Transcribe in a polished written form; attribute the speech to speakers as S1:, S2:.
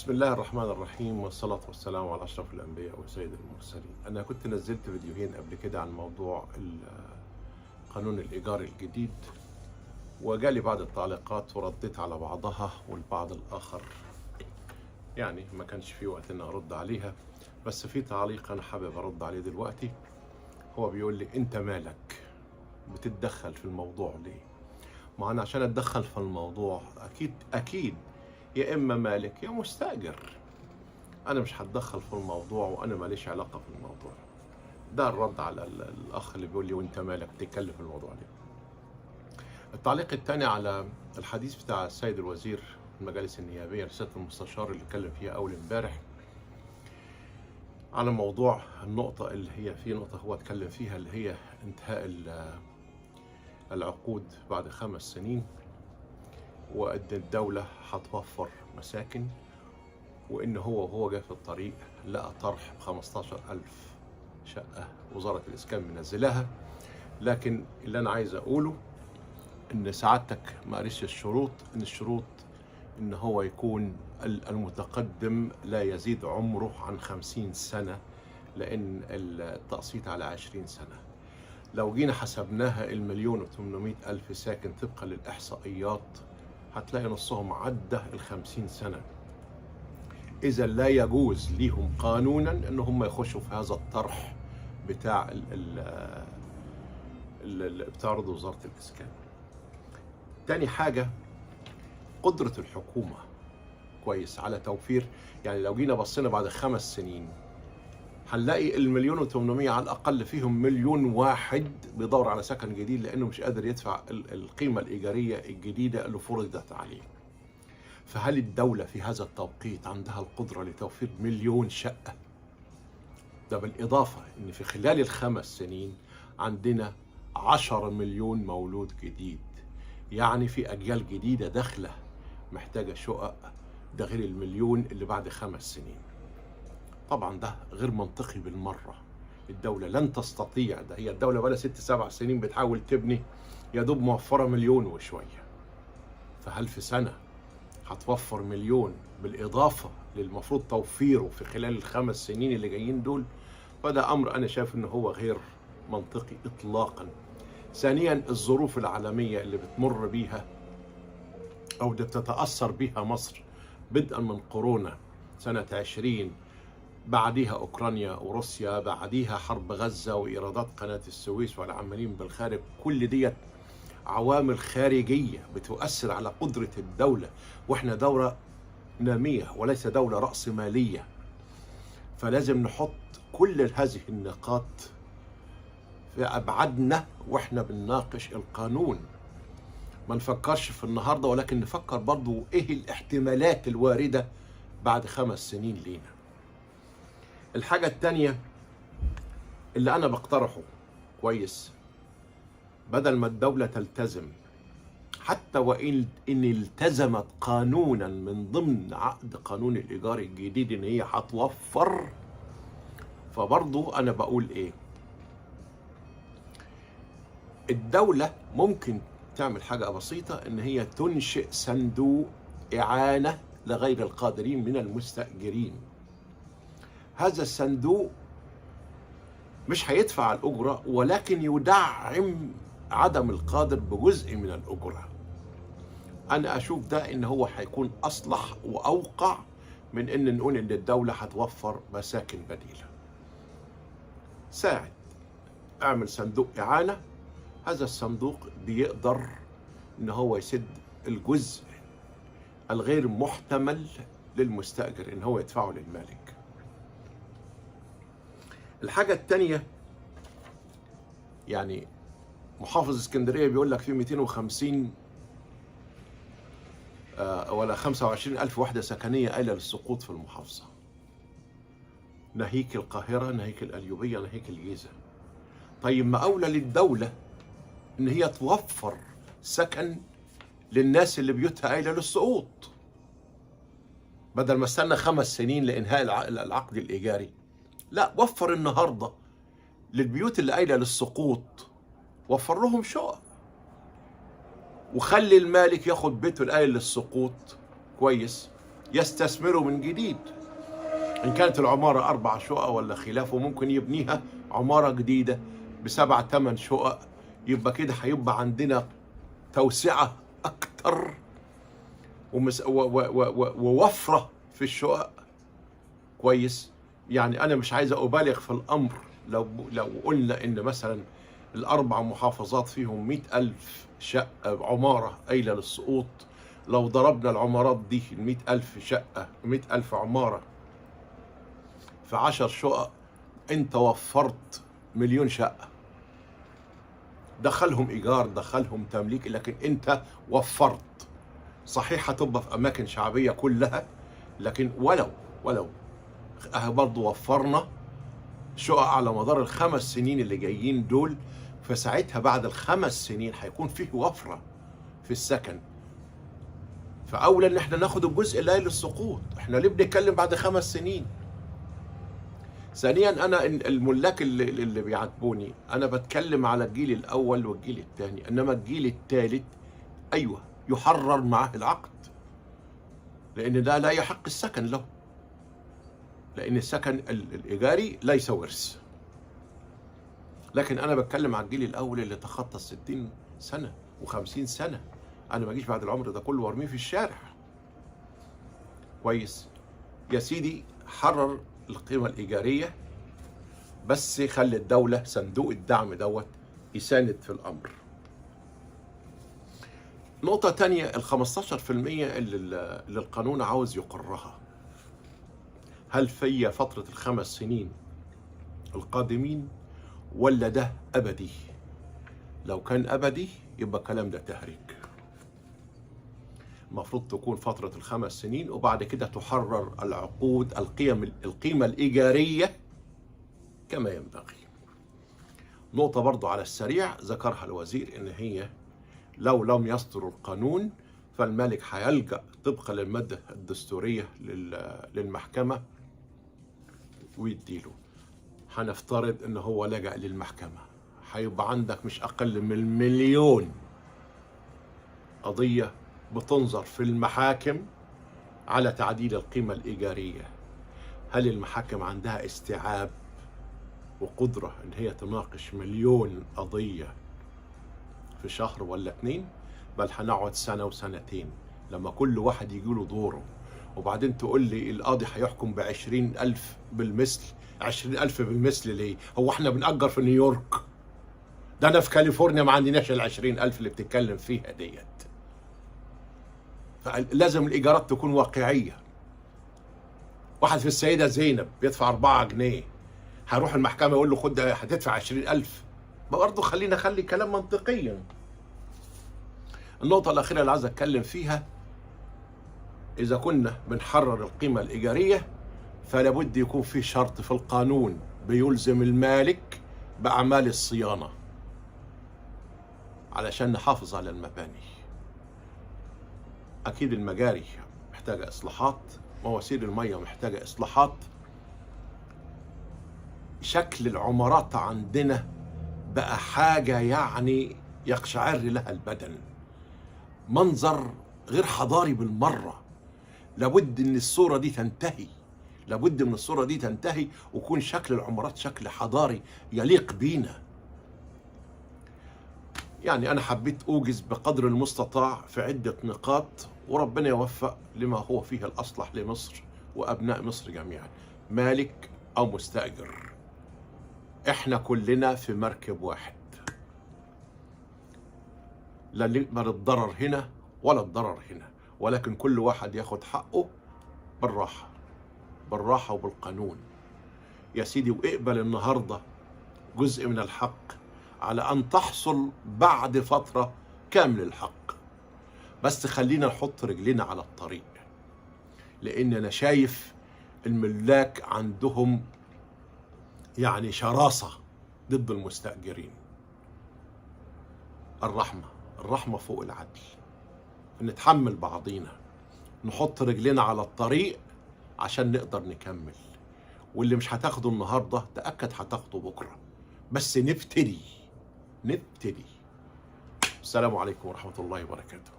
S1: بسم الله الرحمن الرحيم، والصلاة والسلام على أشرف الأنبياء وسيد المرسلين. أنا كنت نزلت فيديوهين قبل كده عن موضوع قانون الإيجار الجديد، وجالي بعض التعليقات ورديت على بعضها، والبعض الآخر يعني ما كانش في وقت إن أرد عليها. بس في تعليق أنا حابب أرد عليه دلوقتي. هو بيقول لي: أنت مالك بتتدخل في الموضوع ليه؟ ما أنا عشان أتدخل في الموضوع أكيد يا إما مالك يا مستأجر. أنا مش هتدخل في الموضوع وأنا ماليش علاقة في الموضوع. ده الرد على الأخ اللي بيقول لي: وأنت مالك بتتكلم في الموضوع ليه؟ التعليق الثاني على الحديث بتاع السيد الوزير المجالس النيابية لسيادة المستشار اللي اتكلم فيها أول امبارح على موضوع النقطة اللي هي في نقطة هو اتكلم فيها، اللي هي انتهاء العقود بعد 5 سنين، وأن الدولة هتوفر مساكن، وإن هو جاي في الطريق لقى طرح ب15,000 شقة وزارة الإسكان منزلاها. لكن اللي أنا عايز أقوله إن سعادتك ما قريتش الشروط. إن الشروط إن هو يكون المتقدم لا يزيد عمره عن 50 سنة، لأن التقسيط على 20 سنة. لو جينا حسبناها 1,800,000 ساكن طبقا للإحصائيات هتلاقي نصهم عدى 50 سنة. إذا لا يجوز ليهم قانونا إن هم يخشوا في هذا الطرح بتاع اللي بتعرضه وزارة الإسكان. تاني حاجة، قدرة الحكومة كويس على توفير. يعني لو جينا بصينا بعد 5 سنين هنلاقي 1,800,000 على الأقل فيهم 1,000,000 واحد بيدور على سكن جديد لأنه مش قادر يدفع القيمة الإيجارية الجديدة اللي فرضت عليه. فهل الدولة في هذا التوقيت عندها القدرة لتوفير 1,000,000 شقة؟ ده بالإضافة إن في خلال ال5 سنين عندنا 10 مليون مولود جديد، يعني في أجيال جديدة داخلة محتاجة شقق، ده غير 1,000,000 اللي بعد 5 سنين. طبعا ده غير منطقي بالمرة. الدولة لن تستطيع، ده هي الدولة بقى 6-7 سنين بتحاول تبني، يا دوب موفرة 1,000,000 وشوية. فهل في سنة هتوفر 1,000,000 بالإضافة للمفروض توفيره في خلال ال5 سنين اللي جايين دول؟ فده أمر أنا شايف إن هو غير منطقي إطلاقا. ثانيا، الظروف العالمية اللي بتمر بيها أو اللي بتتأثر بيها مصر، بدءا من كورونا سنة 20، بعديها أوكرانيا وروسيا، بعديها حرب غزة وإيرادات قناة السويس والعمالين بالخارج، كل ديت عوامل خارجية بتؤثر على قدرة الدولة، وإحنا دولة نامية وليس دولة رأسمالية. فلازم نحط كل هذه النقاط في أبعادنا وإحنا بنناقش القانون. ما نفكرش في النهاردة، ولكن نفكر برضو إيه الاحتمالات الواردة بعد 5 سنين لينا. الحاجة التانية اللي أنا بقترحه كويس، بدل ما الدولة تلتزم، حتى وإن التزمت قانونا من ضمن عقد قانون الإيجار الجديد إن هي هتوفر، فبرضو أنا بقول إيه، الدولة ممكن تعمل حاجة بسيطة، إن هي تنشئ صندوق إعانة لغير القادرين من المستأجرين. هذا الصندوق مش هيدفع الأجرة، ولكن يدعم عدم القادر بجزء من الأجرة. أنا أشوف ده إن هو هيكون أصلح وأوقع من إن نقول إن الدولة هتوفر مساكن بديلة. ساعد، اعمل صندوق إعانة. هذا الصندوق بيقدر إن هو يسد الجزء الغير محتمل للمستأجر إن هو يدفعه للمالك. الحاجة التانية، يعني محافظ اسكندرية بيقول لك في 250 ولا 25,000 وحدة سكنية قايلة للسقوط في المحافظة، ناهيك القاهرة، ناهيك القليوبية، ناهيك الجيزة. طيب ما أولى للدولة إن هي توفر سكن للناس اللي بيوتها قايلة للسقوط، بدل ما استنى 5 سنين لإنهاء العقد الإيجاري. لا، وفر النهاردة للبيوت اللي قايلة للسقوط، وفر لهم شقق، وخلي المالك ياخد بيته القايل للسقوط كويس، يستثمروا من جديد. إن كانت العمارة 4 شقق ولا خلافه، ممكن يبنيها عمارة جديدة ب7 8 شقق، يبقى كده هيبقى عندنا توسعة أكتر ووفرة في الشقق. كويس. يعني أنا مش عايز أبالغ في الأمر، لو قلنا إن مثلا ال4 محافظات فيهم 100,000 شقة عمارة قايلة للسقوط، لو ضربنا العمارات دي 100,000 شقة 100,000 عمارة في 10 شقق، أنت وفرت 1,000,000 شقة. دخلهم إيجار، دخلهم تمليك، لكن أنت وفرت. صحيح هتبقى في أماكن شعبية كلها، لكن ولو برضه وفرنا شقق على مدار ال5 سنين اللي جايين دول. فساعتها بعد ال5 سنين هيكون فيه وفرة في السكن، فأولى إن احنا ناخد الجزء اللي للسقوط. احنا ليه بنتكلم بعد 5 سنين؟ ثانيا، أنا الملاك اللي بيعاتبوني، أنا بتكلم على الجيل الأول والجيل الثاني، إنما الجيل الثالث أيوه يحرر معاه العقد، لأن ده لا يحق السكن له، لأن السكن الإيجاري ليس ورث. لكن أنا بتكلم على الجيل الأول اللي تخطى 60 سنة و50 سنة. أنا ما أجيش بعد العمر ده كله وارميه في الشارع. كويس يا سيدي، حرر القيمة الإيجارية، بس خلي الدولة صندوق الدعم دوت يساند في الأمر. نقطة تانية، ال15% اللي القانون عاوز يقرها، هل في فترة ال5 سنين القادمين ولا ده أبدي؟ لو كان أبدي يبقى الكلام ده تهريج. المفروض تكون فترة ال5 سنين، وبعد كده تحرر العقود القيمة الإيجارية كما ينبغي. نقطة برضو على السريع ذكرها الوزير، إن هي لو لم يصدر القانون فالمالك هيلجأ طبقا للمادة الدستورية للمحكمة ويديله. هنفترض إن هو لجأ للمحكمة، هيبقى عندك مش أقل من 1,000,000 قضية بتنظر في المحاكم على تعديل القيمة الإيجارية. هل المحاكم عندها استيعاب وقدرة إن هي تناقش 1,000,000 قضية في شهر ولا 2؟ بل هنقعد سنة وسنتين لما كل واحد يجيله دوره. وبعدين تقول لي القاضي هيحكم ب20,000 بالمثل. 20,000 بالمثل ليه؟ هو احنا بنأجر في نيويورك؟ ده أنا في كاليفورنيا ما عندناش ال20,000 اللي بتتكلم فيها ديت. فلازم الإيجارات تكون واقعية. واحد في السيدة زينب بيدفع 4 جنيه، هروح المحكمة يقول له خد هتدفع 20,000؟ برضه خلي كلام منطقيا. النقطة الأخيرة اللي عايز أتكلم فيها، إذا كنا بنحرر القيمة الإيجارية فلا بد يكون في شرط في القانون بيلزم المالك بأعمال الصيانة علشان نحافظ على المباني. أكيد المجاري محتاجة إصلاحات، مواسير المية محتاجة إصلاحات. شكل العمارات عندنا بقى حاجة يعني يقشعر لها البدن، منظر غير حضاري بالمرة. لابد ان الصورة دي تنتهي، لابد من الصورة دي تنتهي ويكون شكل العمارات شكل حضاري يليق بينا. يعني أنا حبيت أوجز بقدر المستطاع في عدة نقاط، وربنا يوفق لما هو فيه الأصلح لمصر وأبناء مصر جميعا، مالك أو مستأجر. إحنا كلنا في مركب واحد، لا الضرر هنا ولا الضرر هنا، ولكن كل واحد ياخد حقه بالراحة وبالقانون يا سيدي. واقبل النهاردة جزء من الحق على أن تحصل بعد فترة كامل الحق، بس خلينا نحط رجلنا على الطريق، لأن أنا شايف الملاك عندهم يعني شراسة ضد المستأجرين. الرحمة فوق العدل، نتحمل بعضينا، نحط رجلنا على الطريق عشان نقدر نكمل. واللي مش هتاخده النهاردة تأكد هتاخده بكرة، بس نبتدي. السلام عليكم ورحمة الله وبركاته.